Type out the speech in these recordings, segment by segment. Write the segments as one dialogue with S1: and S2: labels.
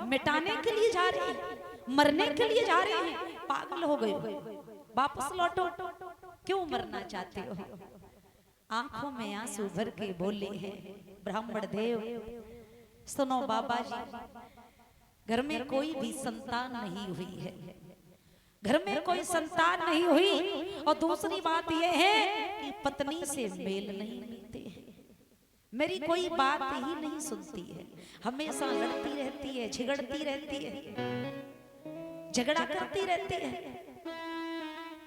S1: मिटाने के लिए जा रहे हैं, मरने के लिए जा रहे हैं, पागल हो गए, वापस लौटो, क्यों मरना चाहते हो? आंखों में आंसू भर के बोले हैं ब्राह्मण देव, सुनो बाबा जी, घर में कोई भी संतान नहीं हुई है, घर में कोई संतान नहीं हुई, और दूसरी बात यह है कि पत्नी से मेल नहीं मिलते हैं, मेरी कोई बात ही नहीं सुनती है, हमेशा लड़ती रहती है, झगड़ती रहती है, झगड़ा करती रहती है।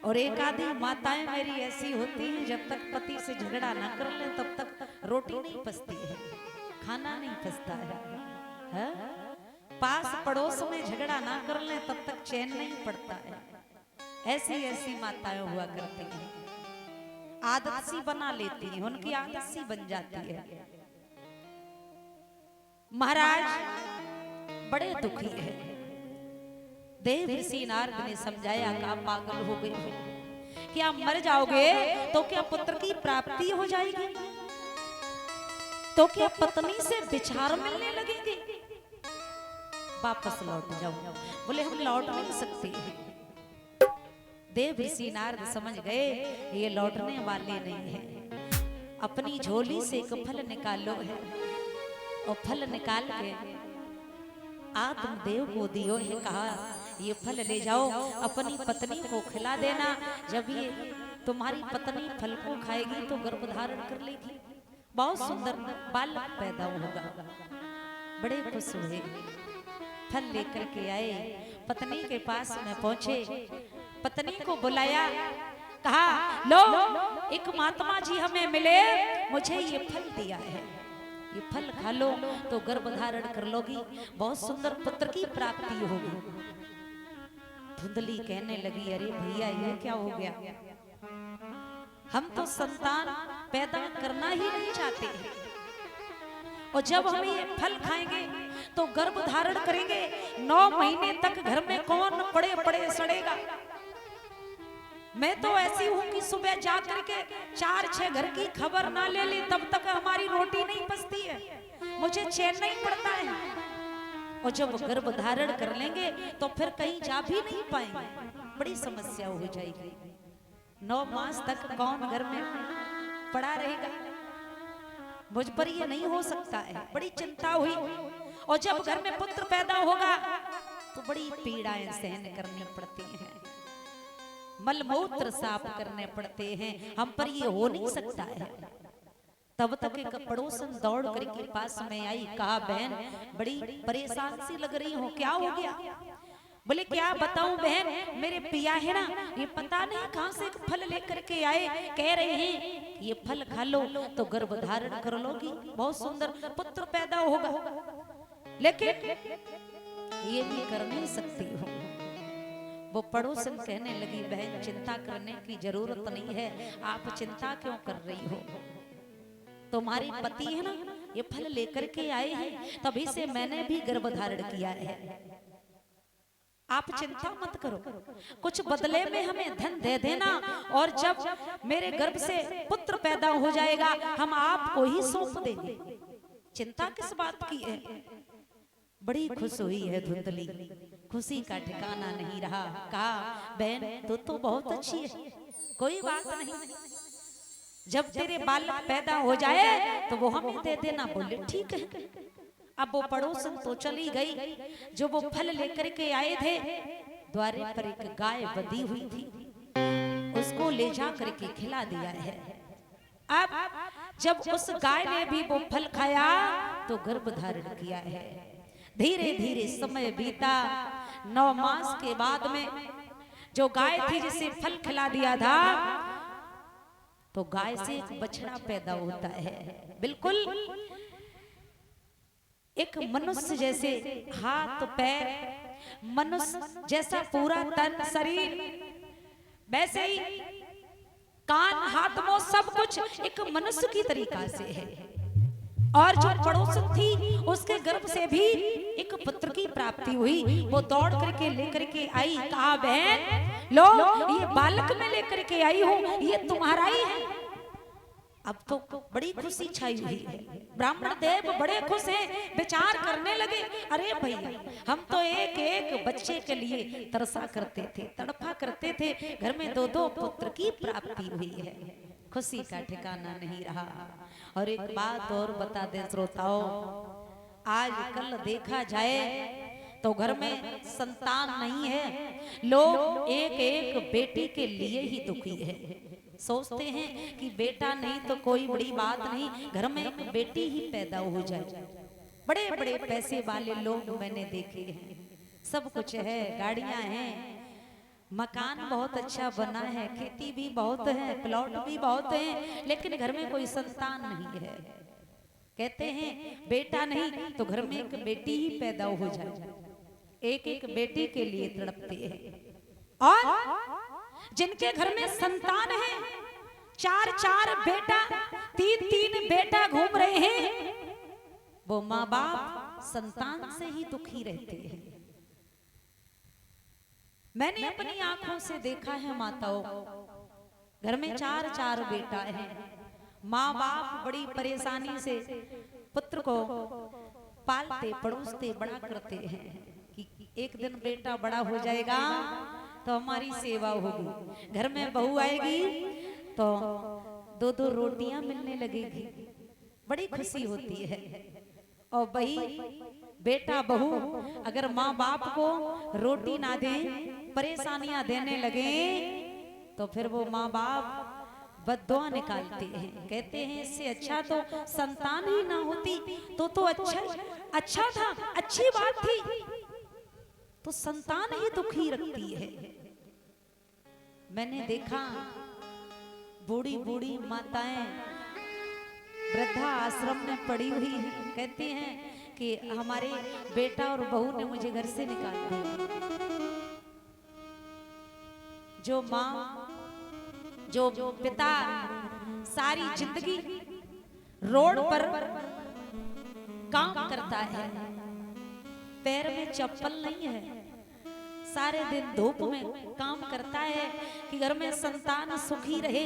S1: और एक आधी माताएं मेरी ऐसी होती हैं, जब तक पति से झगड़ा ना कर ले तब तक रोटी नहीं पचती है, खाना नहीं पचता है, पास पड़ोस में झगड़ा ना कर ले तब तक चैन नहीं पड़ता है। ऐसी ऐसी माताएं हुआ करती हैं, आदत सी बना लेती हैं, उनकी आदत सी बन जाती है। महाराज बड़े दुखी है, देव ऋषि नारद ने समझाया, कहा पागल हो गए हो, क्या मर जाओगे तो क्या पुत्र की प्राप्ति हो जाएगी, तो क्या पत्नी से विचार मिलने लगेंगे, वापस लौट जाओ। बोले हम लौट नहीं सकते। देव ऋषि नारद समझ गए ये लौटने वाले नहीं है, अपनी झोली से एक फल निकालो है, और फल निकाल के आत्मदेव को दियो है, कहा ये फल ले जाओ, अपनी पत्नी को खिला देना, जब ये तुम्हारी पत्नी फल को खाएगी तो गर्भ धारण कर लेगी, बहुत सुंदर बालक पैदा होगा। बड़े खुश हुए, फल लेकर के आए, पत्नी के पास में पहुंचे, पत्नी को बुलाया, कहा लो एक महात्मा जी हमें मिले, मुझे ये फल दिया है, ये फल खा लो तो गर्भ धारण कर लोगी, बहुत सुंदर पुत्र की प्राप्ति होगी। धुंधली कहने लगी, अरे भैया ये क्या हो गया, हम तो संतान पैदा करना ही नहीं चाहते, और जब हम ये फल खाएंगे तो गर्भ धारण करेंगे, 9 महीने तक घर में कौन पड़े पड़े सड़ेगा। मैं तो ऐसी हूं कि सुबह जा करके 4-6 घर की खबर ना ले ली तब तक हमारी रोटी नहीं पचती है, मुझे चैन नहीं पड़ता है, और जब गर्भ धारण कर लेंगे तो फिर कहीं जा भी नहीं पाएंगे, बड़ी समस्या हो जाएगी। 9 मास तक कौन घर में पड़ा रहेगा, मुझ पर ये नहीं हो सकता है, बड़ी चिंता हुई। और जब घर में पुत्र पैदा होगा तो बड़ी पीड़ाएं सहन करनी पड़ती हैं, मलमूत्र साफ करने पड़ते हैं, हम पर ये हो नहीं सकता है। तब तक एक पड़ोसन दौड़ करके पास में आई, कहा बहन बड़ी परेशान सी लग रही हो, क्या हो गया? बोले क्या बताऊं बहन, मेरे पिया है ना, ये पता नहीं कहां से एक फल लेकर के आए, कह रहे हैं ये फल खा लो तो गर्भ धारण कर लोगी, बहुत सुंदर पुत्र पैदा होगा, लेकिन ये भी कर नहीं सकती हो। वो पड़ोसन कहने लगी, बहन चिंता करने की जरूरत नहीं है, आप चिंता क्यों कर रही हो, तुम्हारे पति है ना ये फल लेकर के आए हैं, तभी से मैंने भी गर्भ धारण किया है, आप चिंता मत करो, कुछ बदले में हमें धन दे देना, और जब मेरे गर्भ से पुत्र पैदा हो जाएगा हम आपको ही सौंप देंगे, चिंता किस बात की है। बड़ी खुश हुई है धुंधली, खुशी का ठिकाना नहीं रहा, कहा बहन तू तो बहुत अच्छी है, कोई बात नहीं, जब तेरे बालक पैदा हो जाए तो वो हमें दे देना। बोले ठीक है। अब वो पड़ोसन तो चली गई, जो वो फल लेकर के आए थे, द्वारे पर एक गाय बंधी हुई थी, उसको ले जा करके खिला दिया है। अब जब उस गाय ने भी वो फल खाया तो गर्भ धारण किया है। धीरे धीरे समय बीता, 9 मास के बाद में जो गाय थी जिसे फल खिला दिया था, तो गाय से एक बछड़ा पैदा होता है, बिल्कुल एक मनुष्य जैसे, हाथ पैर मनुष्य जैसा पूरा तन शरीर, वैसे ही कान हाथ मुंह सब कुछ एक मनुष्य की तरीका से है। और जो पड़ोसन थी उसके गर्भ से भी एक पुत्र की प्राप्ति हुई, वो दौड़ करके लेकर के आई, कहा बहन लो ये बालक मैं लेकर के आई हूँ, ये तुम्हारा ही है। अब तो बड़ी खुशी छाई हुई है। ब्राह्मण देव बड़े खुश हैं, विचार करने लगे, अरे भैया हम तो एक एक बच्चे के लिए तरसा करते थे, तड़पा करते थे, घर में दो दो पुत्र की प्राप्ति हुई है, खुशी का ठिकाना नहीं रहा। और एक बात और बता दें श्रोताओं, आज कल देखा जाए तो घर में संतान नहीं है, लोग एक एक बेटी के लिए ही दुखी है। सोचते हैं कि बेटा नहीं तो कोई बड़ी बात नहीं, घर में एक बेटी ही पैदा हो जाए। बड़े बड़े पैसे वाले लोग मैंने देखे हैं, सब कुछ है, गाड़ियां हैं, मकान बहुत अच्छा बना है, खेती भी बहुत है, प्लॉट भी बहुत है, लेकिन घर में कोई संतान नहीं है। कहते हैं बेटा नहीं तो घर में एक बेटी ही पैदा हो जाए, एक एक बेटी के लिए तड़पते हैं। और जिनके घर में संतान है, चार चार बेटा, तीन तीन बेटा घूम रहे हैं, वो माँ बाप संतान से ही दुखी रहते हैं। मैंने अपनी आंखों से देखा है माताओं, घर में चार चार बेटा है, माँ बाप बड़ी परेशानी से पुत्र को पालते पड़ोसते बड़ा करते हैं कि एक दिन बेटा बड़ा हो जाएगा तो हमारी सेवा होगी, घर में बहू आएगी तो दो दो रोटियां मिलने लगेगी, बड़ी खुशी होती है। और वही बेटा बहू अगर माँ बाप को रोटी ना दे, परेशानियां देने लगे, तो फिर वो माँ बाप बद्दुआ निकालते हैं, कहते हैं इससे अच्छा तो संतान ही ना होती तो अच्छा था, अच्छी बात थी, तो संतान ही दुखी रखती है। मैंने देखा बूढ़ी बूढ़ी माताएं वृद्धा आश्रम में पड़ी हुई है, कहती हैं कि हमारे बेटा और बहू ने मुझे घर से निकाल दिया। जो माँ जो पिता सारी जिंदगी रोड पर काम करता है, पैर में चप्पल नहीं है, सारे दिन धूप में काम करता है कि घर में संतान सुखी रहे,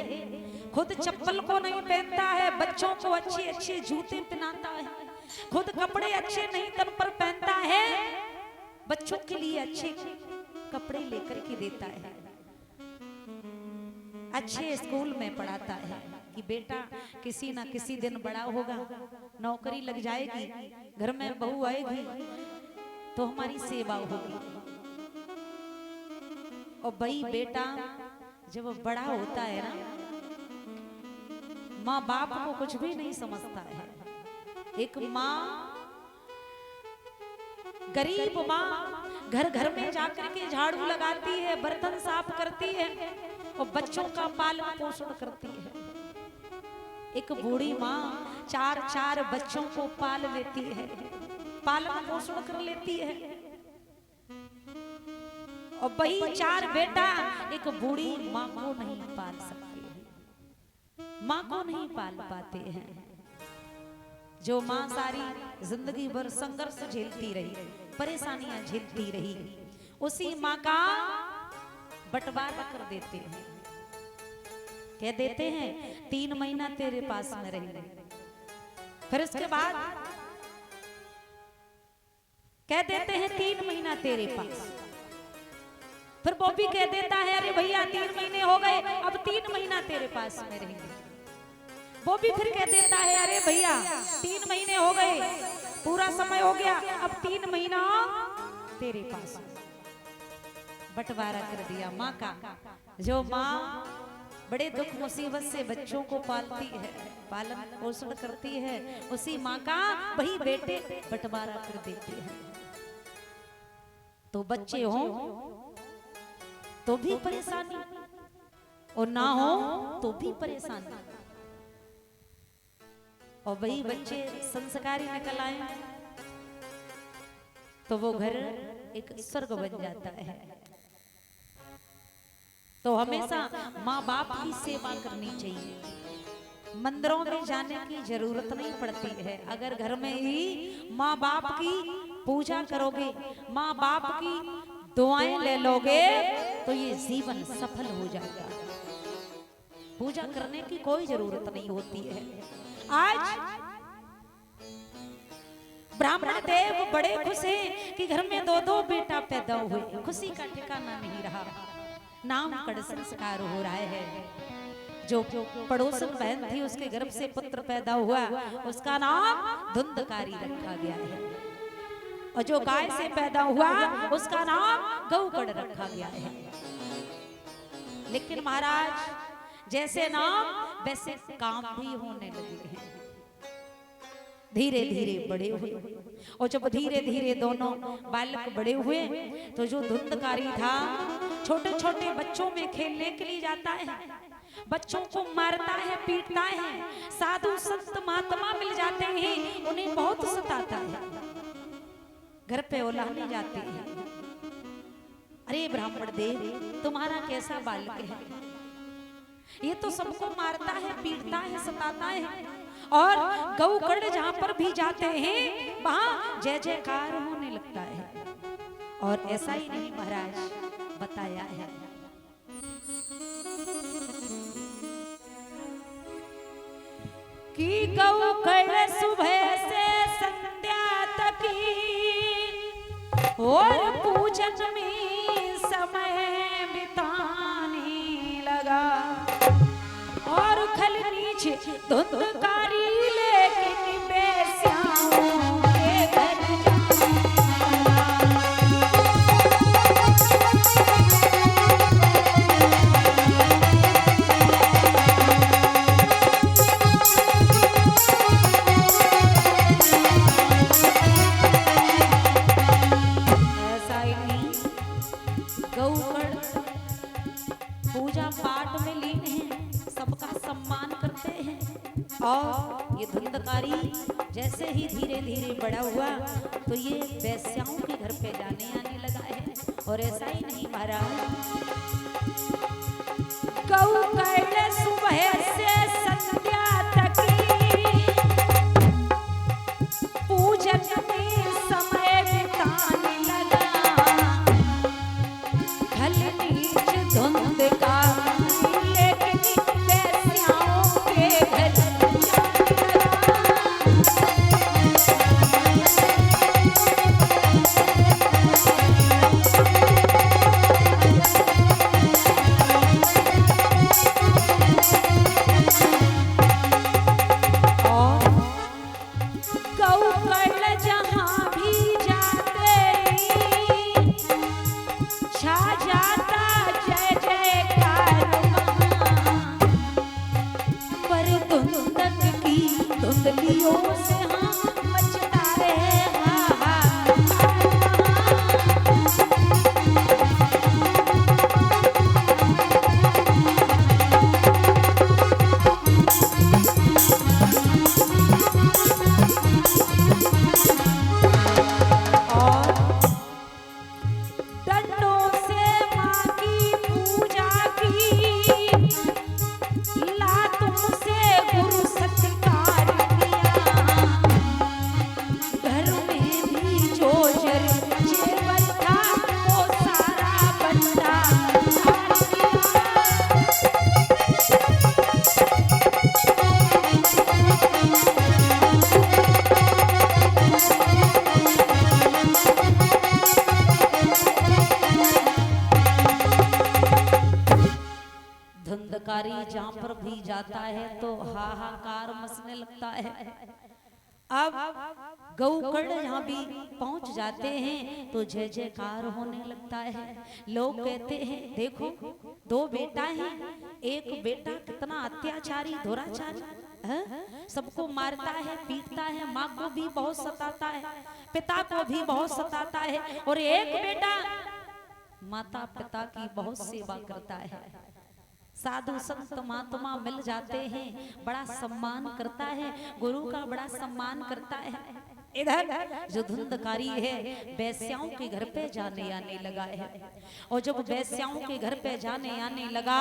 S1: खुद चप्पल को नहीं पहनता है, बच्चों को अच्छे अच्छे जूते पहनाता है, खुद कपड़े अच्छे नहीं तन पर पहनता है, बच्चों के लिए अच्छे कपड़े लेकर के देता है, अच्छे स्कूल में पढ़ाता है कि बेटा किसी ना किसी दिन बड़ा होगा, नौकरी लग जाएगी, घर में बहू आएगी तो हमारी सेवा होगी। और भाई बेटा जब बड़ा होता है ना, माँ बाप को कुछ भी नहीं समझता है। एक माँ, गरीब माँ घर घर में जाकर के झाड़ू लगाती है, बर्तन साफ करती है और बच्चों का पालन पोषण करती है। एक बूढ़ी माँ चार चार बच्चों को पाल लेती है, पालन पोषण कर लेती है। और वही चार बेटा एक बूढ़ी माँ को नहीं पाल सकते हैं, माँ को नहीं पाल पाते हैं। जो माँ सारी जिंदगी भर संघर्ष झेलती रही, परेशानियां झेलती रही, उसी माँ का बंटवारा कर देते हैं, कह देते हैं 3 महीना तेरे पास में रहेंगे, फिर उसके बाद कह देते हैं 3 महीना तेरे पास, फिर वो भी कह देता है अरे भैया 3 महीने हो गए, अब 3 महीना तेरे पास में रहेंगे। वो भी फिर कह देता है अरे भैया 3 महीने हो गए, पूरा समय हो गया, अब 3 महीना तेरे पास। बंटवारा कर दिया माँ का। जो माँ बड़े दुख मुसीबत से बच्चों को पालती है, पालन पोषण करती है, उसी माँ का वही बेटे बंटवारा कर देते हैं। तो बच्चे हो तो भी परेशानी और ना हो तो भी परेशानी। और वही बच्चे संस्कारी निकल आए तो वो घर एक स्वर्ग बन जाता है। तो हमेशा माँ बाप की सेवा करनी चाहिए, मंदिरों में जाने की जरूरत नहीं पड़ती है। अगर घर में ही माँ बाप की पूजा करोगे, माँ बाप की दुआएं ले लोगे तो ये जीवन सफल हो जाएगा। पूजा करने की कोई जरूरत नहीं होती है। आज ब्राह्मण देव बड़े खुश हैं कि घर में 2-2 बेटा पैदा हुए। खुशी का ठिकाना नहीं रहा। नाम कड़ संस्कार हो रहा है। जो पड़ोसन बहन थी उसके गर्भ से पुत्र पैदा हुआ, उसका नाम धुंधकारी रखा गया है। और जो गाय से पैदा हुआ उसका नाम गौकड़ रखा गया है। लेकिन महाराज जैसे नाम वैसे काम भी होने लगे हैं। धीरे धीरे बड़े हुए, और जब धीरे धीरे दोनों बालक बड़े हुए तो जो धुंधकारी था छोटे छोटे बच्चों में खेलने के लिए जाता है, बच्चों को मारता है, पीटता है। साधु संत महात्मा मिल जाते हैं, उन्हें बहुत सताता है, घर पे उलाहने जाते हैं। अरे ब्राह्मण देव तुम्हारा कैसा बालक है, ये तो सबको मारता है, पीटता है, सताता है। और गौकड़ जहां पर भी जाते हैं वहां जय जयकार होने लगता है। और ऐसा ही नहीं महाराज बताया है कि गौकड़ सुबह से संध्या तक और पूजन में समय बिताने लगा। और खल नीचे धुंधकारी लेकिन बेस्याओं के घर पूजा पाठ में लीन हैं, सबका सम्मान करते हैं। और ये धुंधकारी जैसे ही धीरे धीरे बड़ा हुआ तो ये वैश्याओं के घर पे जाने आने लगा है। और ऐसा ही नहीं महाराज, गौकड़ सुबह से संध्या तक पूजन में समय बिताने लगा। खल नीच धुंध का लेकिन वैश्याओं के घर धुंधलियों से हाँ मचता रहे और डंडों से माँ की पूजा की, लातों से गुरु सत्कार घर में भी जो जेवर था वो सारा बंदा धुंधकारी जहां पर भी जाता है तो हाहाकार मचने लगता है। अब गौकड़ यहाँ भी पहुंच जाते हैं तो जय जयकार होने लगता है। लोग कहते हैं देखो 2 बेटा हैं, एक बेटा कितना अत्याचारी दुराचारी, सबको मारता है, पीटता है, माँ को भी बहुत सताता है, पिता को भी बहुत सताता है। और एक बेटा माता पिता की बहुत सेवा करता है। साधु संत महात्मा मिल जाते हैं, बड़ा सम्मान करता है, गुरु का बड़ा सम्मान करता है। इधर जो धुंधकारी है वैश्याओं के घर पे जाने आने लगा है। और जब वैश्याओं के घर पे जाने आने लगा